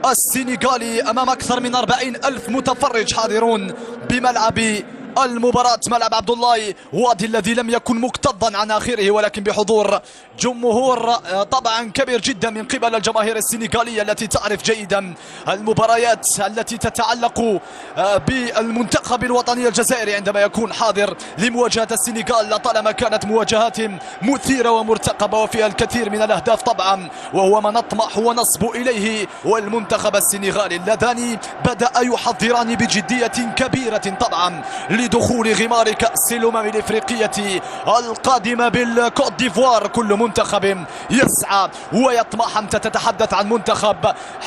السنغالي أمام أكثر من 40,000 متفرج حاضرون بملعب المباراة، ملعب عبد الله وادي الذي لم يكن مكتظا عن آخره، ولكن بحضور جمهور طبعا كبير جدا من قبل الجماهير السنغالية التي تعرف جيدا المباريات التي تتعلق بالمنتخب الوطني الجزائري عندما يكون حاضر لمواجهة السنغال. لطالما كانت مواجهات مثيرة ومرتقبة وفيها الكثير من الأهداف طبعا، وهو ما نطمح ونصبو إليه. والمنتخب السنغالي اللذان بدأ يحضران بجدية كبيرة طبعا لدخول غمار كأس الأمم الإفريقية القادمة بالكوت ديفوار. كل منتخب يسعى ويطمح. أنت تتحدث عن منتخب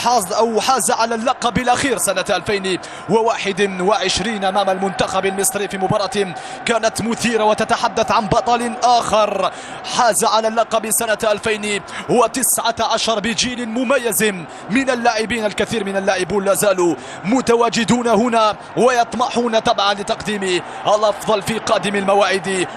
حاز على اللقب الأخير سنة 2021 أمام المنتخب المصري في مباراة كانت مثيرة، وتتحدث عن بطل آخر حاز على اللقب سنة 2019 بجيل مميز من اللاعبين. الكثير من اللاعبون لا زالوا متواجدون هنا ويطمحون طبعا لتقديم الأفضل في قادم المواعيد.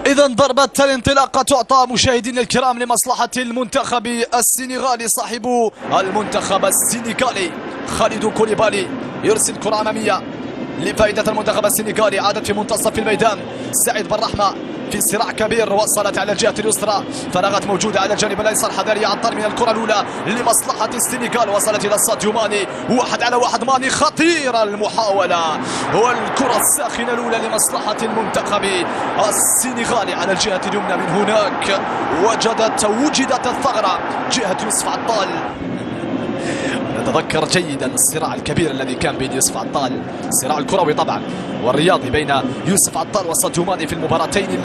إذا ضربة الانطلاقة تعطى مشاهدينا الكرام لمصلحة المنتخب السنغالي. صاحب المنتخب السنغالي خالد كوليبالي يرسل كرة أمامية لفائدة المنتخب السنغالي. عادت في منتصف الميدان. سعيد بالرحمة في صراع كبير، وصلت على الجهة اليسرى، فرغت موجودة على الجانب الأيسر. حذرية عن طرد من الكرة الأولى لمصلحة السنغال، وصلت إلى ساديو ماني. 1-على-1 ماني، خطيرة المحاولة والكرة الساخنة الأولى لمصلحة المنتخب السنغالي على الجهة اليمنى. من هناك وجدت الثغرة جهة يوسف عطال. نتذكر جيدا الصراع الكبير الذي كان بين يوسف عطال، الصراع الكروي طبعا والرياضي بين يوسف عطال وساديو ماني في المباراتين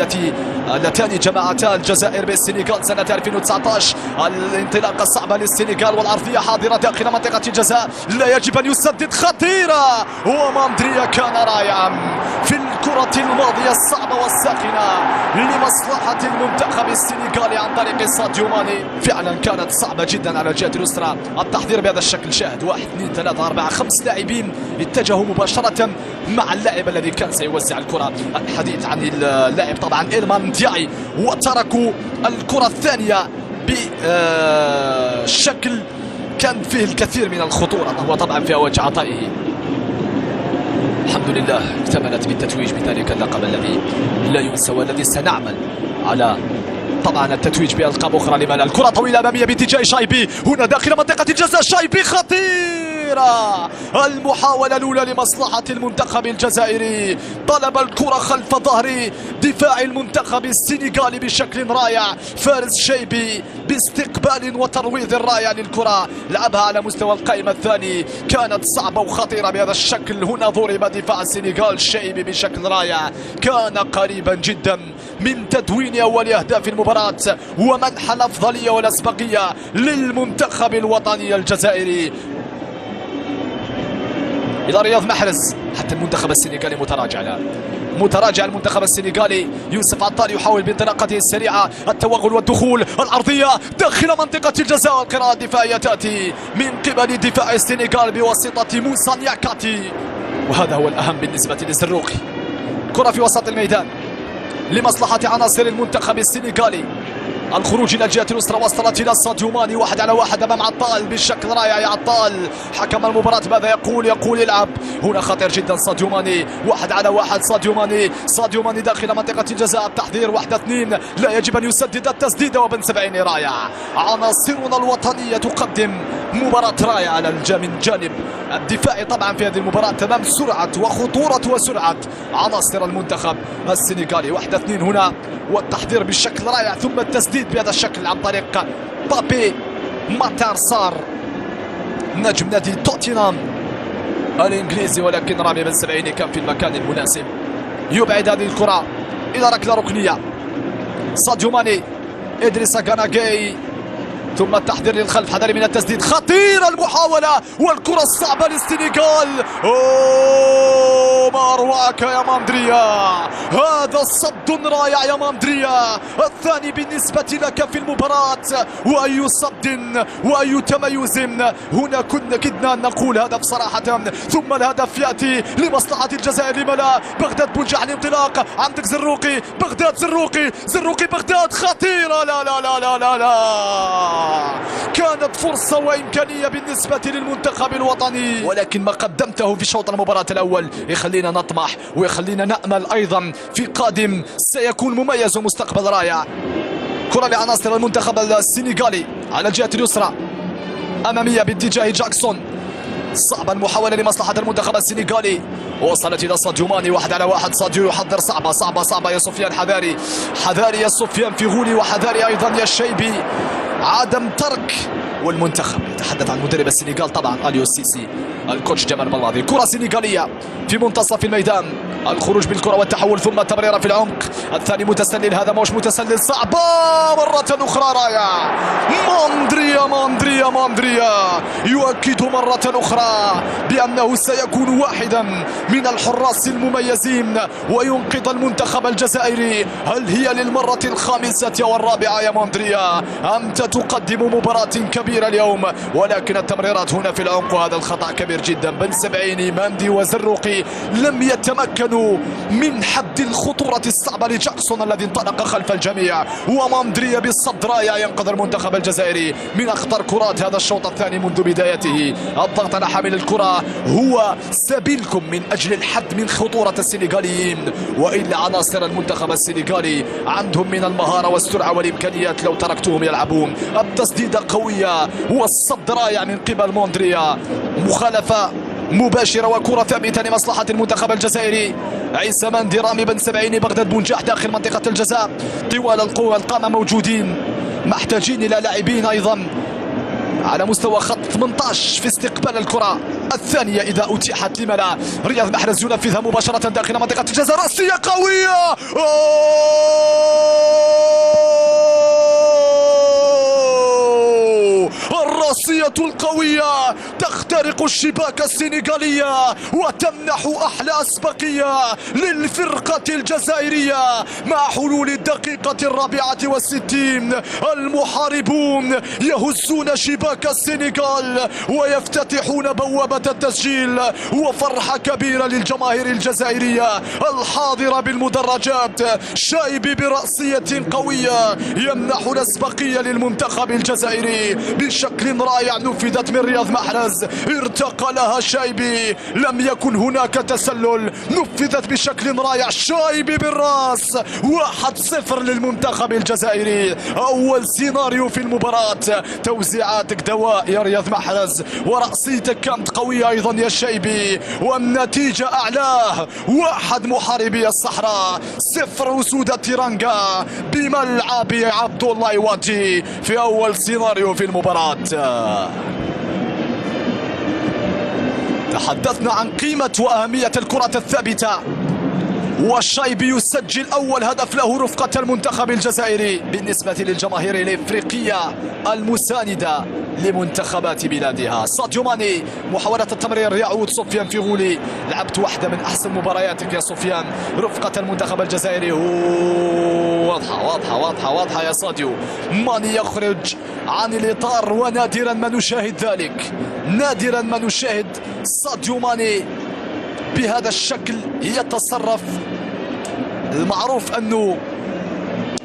اللتان جمعتا الجزائر بالسنغال سنة 2019. الانطلاقة الصعبة للسنغال والعرضية حاضرة داخل منطقة الجزاء، لا يجب أن يسدد، خطيرة. وماندريا كان رائعا في الكرة الماضية الصعبة والساخنة لمصلحة المنتخب السنغالي عن طريق ساديو ماني. فعلا كانت صعبة جدا على الجهة اليسرى. التحضير بهذا الشكل، شاهد 1 2 3 4 5 لاعبين اتجهوا مباشرة مع اللاعب الذي كان سيوزع الكرة. الحديث عن اللاعب طبعا إيرمان دياي، وتركوا الكرة الثانية بشكل كان فيه الكثير من الخطورة، وهو طبعا في أوج عطائه. الحمد لله اكتملت بالتتويج بذلك اللقب الذي لا ينسى، والذي سنعمل على طبعا التتويج بألقاب أخرى. لمن الكرة طويلة أمامية باتجاه شايبي، هنا داخل منطقة الجزاء. شايبي خطيرة، المحاولة الأولى لمصلحة المنتخب الجزائري. طلب الكرة خلف ظهر دفاع المنتخب السنغالي بشكل رائع. فارس شايبي باستقبال وترويض رائع للكرة، لعبها على مستوى القائمة الثاني. كانت صعبة وخطيرة بهذا الشكل. هنا ضرب دفاع السنغال شايبي بشكل رائع، كان قريبا جدا من تدوين أول أهداف المباراة ومنح الأفضلية والأسبقية للمنتخب الوطني الجزائري. إلى رياض محرز، حتى المنتخب السنغالي متراجع المنتخب السنغالي. يوسف عطال يحاول بانطلاقته السريعة التوغل والدخول، العرضية داخل منطقة الجزاء. القراءة الدفاعية تأتي من قبل دفاع السنغال بواسطة موسى نياكاتي، وهذا هو الأهم بالنسبة للزروقي. كرة في وسط الميدان لمصلحة عناصر المنتخب السنغالي. الخروج الى الجهه اليسرى، وصلت الى ساديو ماني. 1-على-1 امام عطال بشكل رائع. يا عطال، حكم المباراه ماذا يقول يلعب. هنا خطير جدا ساديو ماني. 1-على-1 ساديو ماني داخل منطقه الجزاء. التحضير 1-2، لا يجب ان يسدد التسديده. وبن سبعيني رائع. عناصرنا الوطنيه تقدم مباراه رائعه من جانب الدفاعي طبعا في هذه المباراه، تمام سرعه وخطوره وسرعه عناصر المنتخب السنغالي. 1-2 هنا، والتحضير بشكل رائع، ثم التسديد بهذا الشكل عن طريق بابي ماتار سار نجم نادي توتنهام الانجليزي. ولكن رامي بن سبعيني كان في المكان المناسب، يبعد هذه الكرة الى ركلة ركنية. ساديو ماني، ادريس غاناغي، ثم التحضير للخلف، حذر من التسديد. خطيرة المحاولة والكرة الصعبة للسنغال. ما أروعك يا ماندريا، هذا صد رائع يا ماندريا، الثاني بالنسبة لك في المباراة. وأي صد وأي تميز هنا، كدنا أن نقول هدف صراحة. ثم الهدف يأتي لمصلحة الجزائر، لما لا؟ بغداد بنجاح الانطلاق، عندك زروقي، بغداد زروقي بغداد خطيرة، لا لا لا لا لا لا، كانت فرصة وإمكانية بالنسبة للمنتخب الوطني، ولكن ما قدمته في شوط المباراة الأول يخلينا نطمح ويخلينا نأمل أيضا في قادم سيكون مميز ومستقبل رائع. كرة لعناصر المنتخب السنغالي على الجهة اليسرى أمامية باتجاه جاكسون، صعبة المحاولة لمصلحة المنتخب السنغالي، وصلت إلى ساديو ماني، 1 على 1. ساديو يحضر، صعبة يا سفيان، حذاري يا سفيان فيغولي، وحذاري أيضا يا الشيبي، عدم ترك. والمنتخب يتحدث عن مدرب السنغال طبعا اليو سيسي، الكوتش جمال بلاضي. كرة سنغالية في منتصف الميدان، الخروج بالكرة والتحول ثم التمريرة في العمق، الثاني متسلل، هذا مش متسلل، صعبة مرة أخرى، رائع. ماندريا يؤكد مرة أخرى بأنه سيكون واحدا من الحراس المميزين وينقذ المنتخب الجزائري. هل هي للمرة الخامسة والرابعة يا ماندريا؟ أنت تقدم مباراة كبيرة اليوم، ولكن التمريرات هنا في العمق وهذا الخطأ كبير جدا. بن سبعيني، ماندي وزروقي لم يتمكنوا من حد الخطورة الصعبة لجاكسون الذي انطلق خلف الجميع، وماندريا بالصد رائع ينقذ المنتخب الجزائري من أخطر كرات هذا الشوط الثاني منذ بدايته. الضغط على حامل الكرة هو سبيلكم من أجل الحد من خطورة السنغاليين، وإلا عناصر المنتخب السنغالي عندهم من المهارة والسرعة والإمكانيات لو تركتهم يلعبون. التسديدة قوية والصد رائع من قبل ماندريا، مخالفة مباشرة وكرة ثابتة لمصلحة المنتخب الجزائري. عيسى ماندي، رامي بن سبعيني، بغداد بنجاح داخل منطقة الجزاء، طوال القوة القامة موجودين، محتاجين إلى لاعبين أيضا على مستوى خط 18 في استقبال الكرة الثانية إذا أتيحت، لما لا؟ رياض محرز ينفذها مباشرة داخل منطقة الجزاء، رأسية قوية، الرأسية القوية تخترق الشباك السنغالية وتمنح أحلى أسبقية للفرقة الجزائرية. مع حلول الدقيقة 64 المحاربون يهزون شباك السنغال ويفتتحون بوابة التسجيل، وفرحة كبيرة للجماهير الجزائرية الحاضرة بالمدرجات. شايبي برأسية قوية يمنح الأسبقية للمنتخب الجزائري بشكل رائع، نفذت من رياض محرز، ارتقى لها شايبي، لم يكن هناك تسلل، نفذت بشكل رائع، شايبي بالراس، 1-0 للمنتخب الجزائري. أول سيناريو في المباراة، توزيعاتك دواء يا رياض محرز، ورأسيتك كانت قوية أيضا يا شايبي، والنتيجة أعلاه، 1 محاربي الصحراء، 0 أسود تيرانغا بملعب عبد الله واتي في أول سيناريو في المباراة. تحدثنا عن قيمة وأهمية الكرة الثابتة، والشايبي يسجل أول هدف له رفقة المنتخب الجزائري بالنسبة للجماهير الإفريقية المساندة لمنتخبات بلادها. ساديو ماني، محاولة التمرير، يعود سفيان فيغولي، لعبت واحدة من أحسن مبارياتك يا سفيان رفقة المنتخب الجزائري، واضحة يا ساديو ماني، يخرج عن الإطار، ونادرا ما نشاهد ذلك، نادرا ما نشاهد ساديو ماني بهذا الشكل يتصرف. المعروف أنه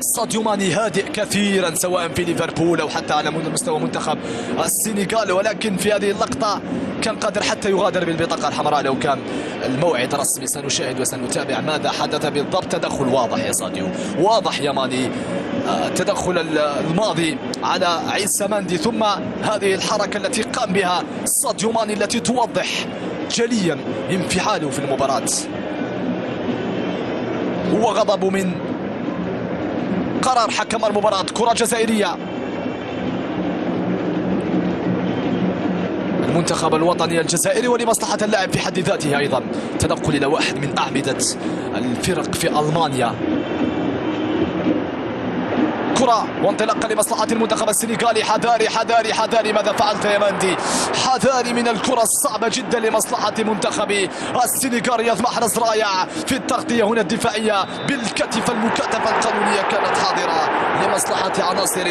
ساديو ماني هادئ كثيرا سواء في ليفربول أو حتى على مستوى منتخب السنغال، ولكن في هذه اللقطة كان قادر حتى يغادر بالبطاقة الحمراء لو كان الموعد رسمي. سنشاهد وسنتابع ماذا حدث بالضبط. تدخل واضح يا ساديو، واضح يا ماني، تدخل الماضي على عيسى ماندي، ثم هذه الحركة التي قام بها ساديو ماني التي توضح جليا انفعاله في المباراة وغضبه من قرار حكم المباراة. كرة جزائرية، المنتخب الوطني الجزائري ولمصلحة اللاعب في حد ذاته أيضا، تنقل إلى واحد من أعمدة الفرق في ألمانيا. الكرة وانطلاقا لمصلحة المنتخب السنغالي. حذاري حذاري حذاري، ماذا فعلت يا مندي؟ حذاري من الكرة الصعبة جدا لمصلحة منتخب السنغال. رياض محرز رائع في التغطية هنا الدفاعية بالكتف، المكاتفة القانونية كانت حاضرة لمصلحة عناصر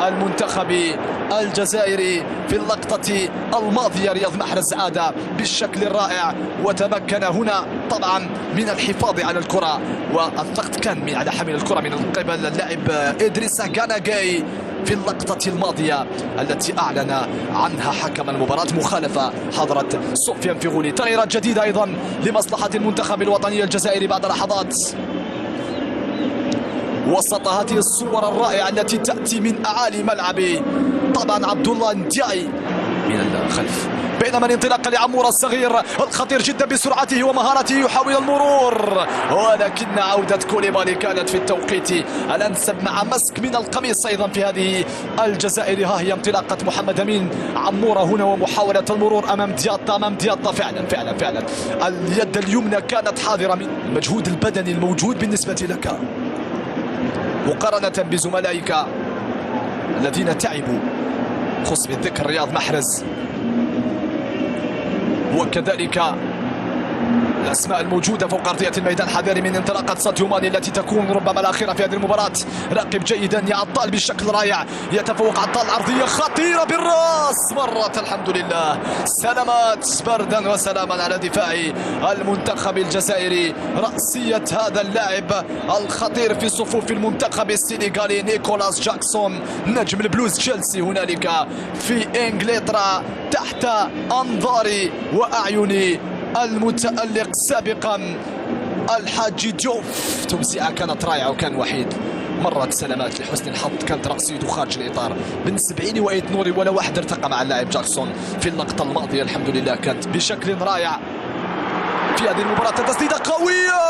المنتخب الجزائري في اللقطة الماضية. رياض محرز عاد بالشكل الرائع وتمكن هنا طبعا من الحفاظ على الكرة، والضغط كان على حامل الكرة من قبل اللاعب إدريسا غاناغاي في اللقطة الماضية التي أعلن عنها حكم المباراة مخالفة حضرت سفيان فيغولي. تغييرات جديدة أيضا لمصلحة المنتخب الوطني الجزائري بعد لحظات. وسط هذه الصور الرائعة التي تأتي من أعالي ملعب طبعا عبد الله ندياي من الخلف، بينما الانطلاق لعمورة الصغير الخطير جدا بسرعته ومهارته يحاول المرور، ولكن عودة كوليبالي كانت في التوقيت الأنسب مع مسك من القميص أيضا في هذه الجزائر. ها هي انطلاقة محمد أمين عمورة هنا ومحاولة المرور أمام دياطا. فعلا اليد اليمنى كانت حاضرة من المجهود البدني الموجود بالنسبة لك مقارنة بزملائك الذين تعبوا، خص بالذكر رياض محرز وكذلك الأسماء الموجودة فوق أرضية الميدان. حذاري من انطلاقة ساديو ماني التي تكون ربما الأخيرة في هذه المباراة. راقب جيدا يا عطال بالشكل رائع، يتفوق عطال، عرضية خطيرة بالراس مرت الحمد لله. سلامات بردا وسلاما على دفاع المنتخب الجزائري. رأسية هذا اللاعب الخطير في صفوف المنتخب السنغالي نيكولاس جاكسون نجم البلوز تشيلسي هنالك في إنجلترا تحت أنظار وأعين المتألق سابقا الحاج ديوف. توزيعه كانت رائعة وكان وحيد. مرت سلامات لحسن الحظ، كانت رأسيته خارج الإطار بن سبعيني وإيد نوري ولا واحد ارتقى مع اللاعب جاكسون في اللقطة الماضية. الحمد لله كانت بشكل رائع في هذه المباراة. تسديدة قوية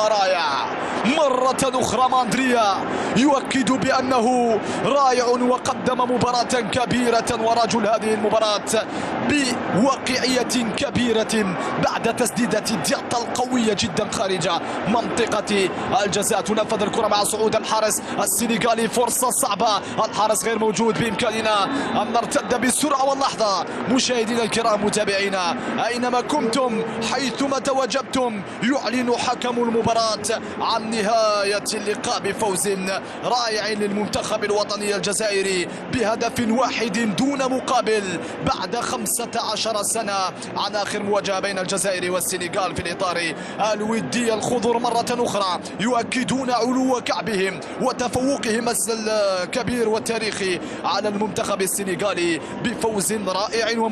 رائعة مرة أخرى. ماندريا يؤكد بأنه رائع وقدم مباراة كبيرة، ورجل هذه المباراة بواقعية كبيرة بعد تسديدة دياطا القوية جدا خارج منطقة الجزاء. تنفذ الكرة مع صعود الحارس السنغالي، فرصة صعبة، الحارس غير موجود، بإمكاننا أن نرتد بسرعة واللحظة. مشاهدينا الكرام متابعينا أينما كنتم حيثما تواجدتم، يعلن حكم المباراة عن نهاية اللقاء بفوز رائع للمنتخب الوطني الجزائري بهدف واحد دون مقابل بعد 15 سنة عن آخر مواجهة بين الجزائر والسنغال في الإطار الودي. الخضر مرة أخرى يؤكدون علو كعبهم وتفوقهم الكبير والتاريخي على المنتخب السنغالي بفوز رائع